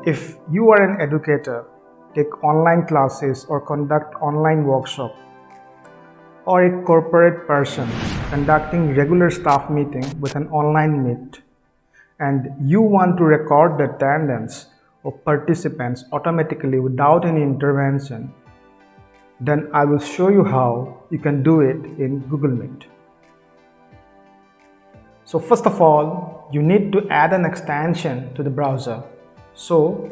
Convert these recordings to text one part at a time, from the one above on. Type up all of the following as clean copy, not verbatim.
if you are an educator, take online classes or conduct online workshop, or a corporate person conducting regular staff meeting with an online meet, and you want to record the attendance of participants automatically without any intervention, then I will show you how you can do it in Google Meet. So first of all, you need to add an extension to the browser. So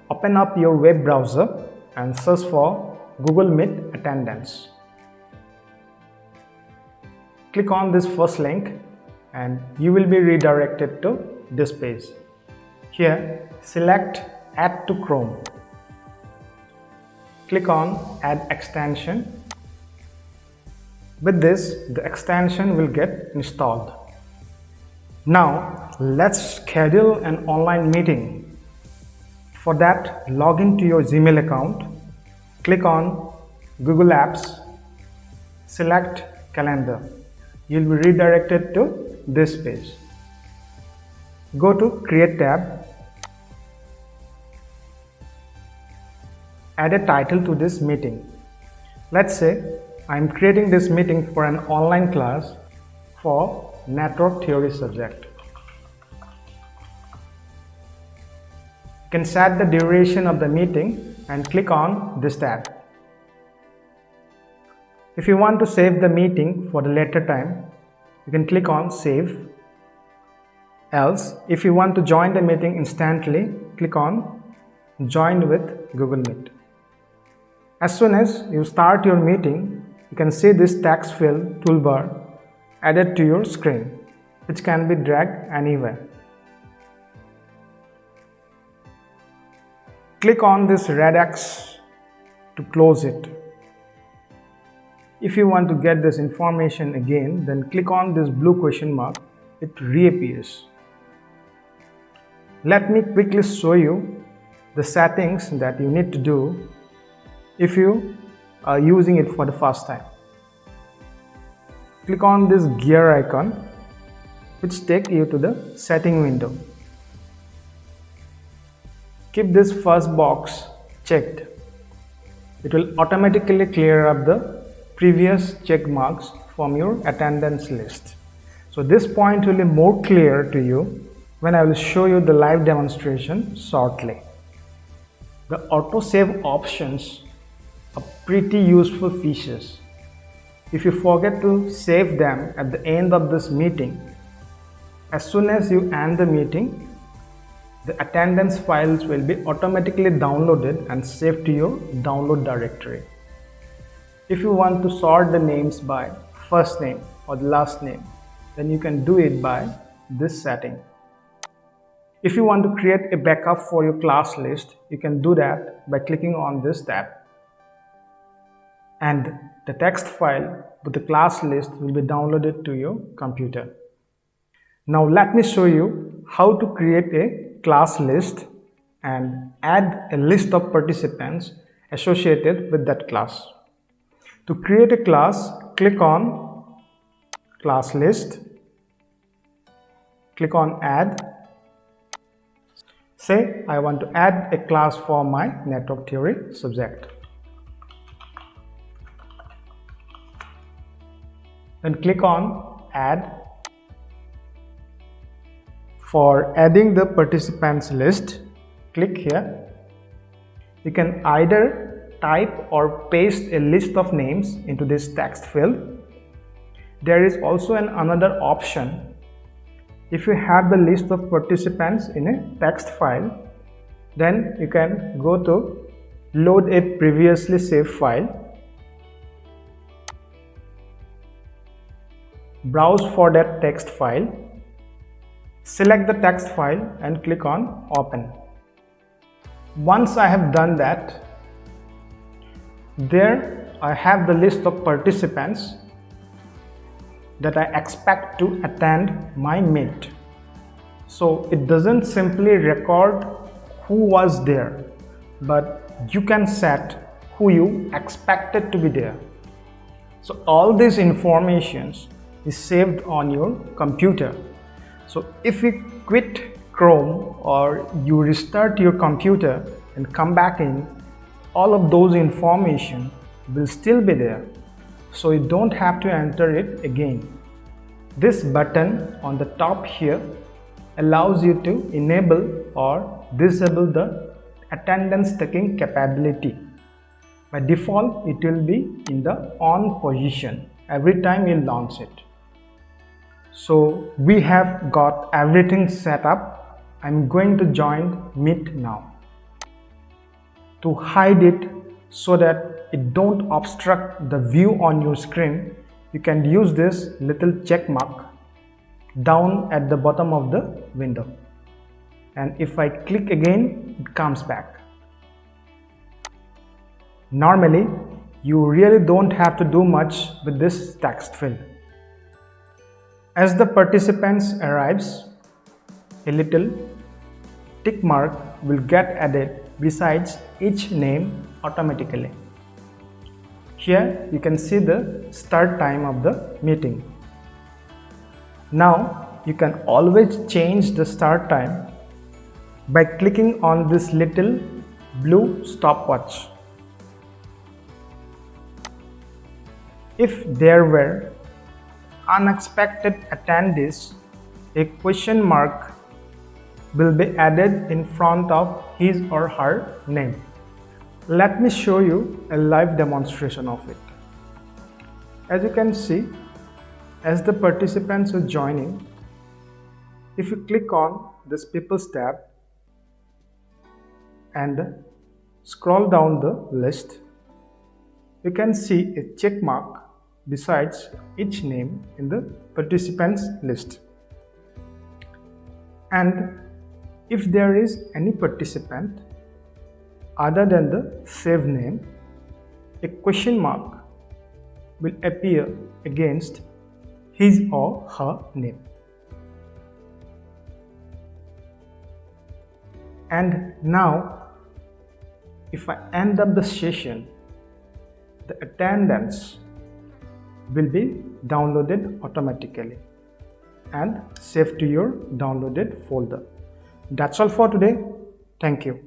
open up your web browser and search for Google Meet Attendance. Click on this first link and you will be redirected to this page. Here, select Add to Chrome. Click on Add Extension. With this, the extension will get installed. Now, let's schedule an online meeting. For that, log into your Gmail account. Click on Google Apps. Select Calendar. You'll be redirected to this page. Go to Create tab. Add a title to this meeting. Let's say I'm creating this meeting for an online class for network theory subject. You can set the duration of the meeting and click on this tab. If you want to save the meeting for the later time, you can click on Save. Else, if you want to join the meeting instantly, click on Join with Google Meet. As soon as you start your meeting, you can see this text field toolbar added to your screen, which can be dragged anywhere. Click on this red X to close it. If you want to get this information again, then click on this blue question mark. It reappears. Let me quickly show you the settings that you need to do if you are using it for the first time. Click on this gear icon, which takes you to the setting window. Keep this first box checked. It will automatically clear up the previous check marks from your attendance list. So this point will be more clear to you when I will show you the live demonstration shortly. The autosave options are pretty useful features. If you forget to save them at the end of this meeting, as soon as you end the meeting, the attendance files will be automatically downloaded and saved to your download directory. If you want to sort the names by first name or the last name, then you can do it by this setting. If you want to create a backup for your class list, you can do that by clicking on this tab. And the text file with the class list will be downloaded to your computer. Now let me show you how to create a class list and add a list of participants associated with that class. To create a class, click on Class List, click on Add. Say I want to add a class for my network theory subject. Then click on Add. For adding the participants list, click here. You can either type or paste a list of names into this text field. There is also another option. If you have the list of participants in a text file, then you can go to Load a previously saved file. Browse for that text file. Select the text file and click on Open. Once I have done that, there I have the list of participants that I expect to attend my meet. So it doesn't simply record who was there, but you can set who you expected to be there. So all these informations is saved on your computer. So if we quit Chrome or you restart your computer and come back in, all of those information will still be there. So you don't have to enter it again. This button on the top here allows you to enable or disable the attendance taking capability. By default, it will be in the on position every time you launch it. So we have got everything set up. I'm going to join Meet now. To hide it so that it don't obstruct the view on your screen, you can use this little check mark down at the bottom of the window. And if I click again, it comes back. Normally, you really don't have to do much with this text field. As the participants arrives, a little tick mark will get added besides each name automatically. Here you can see the start time of the meeting. Now you can always change the start time by clicking on this little blue stopwatch. If there were unexpected attendees, a question mark will be added in front of his or her name. Let me show you a live demonstration of it. As you can see, as the participants are joining, if you click on this People's tab and scroll down the list, you can see a check mark besides each name in the participants list. And if there is any participant other than the saved name, a question mark will appear against his or her name. And now, if I end up the session, the attendance will be downloaded automatically and saved to your downloaded folder. That's all for today. Thank you.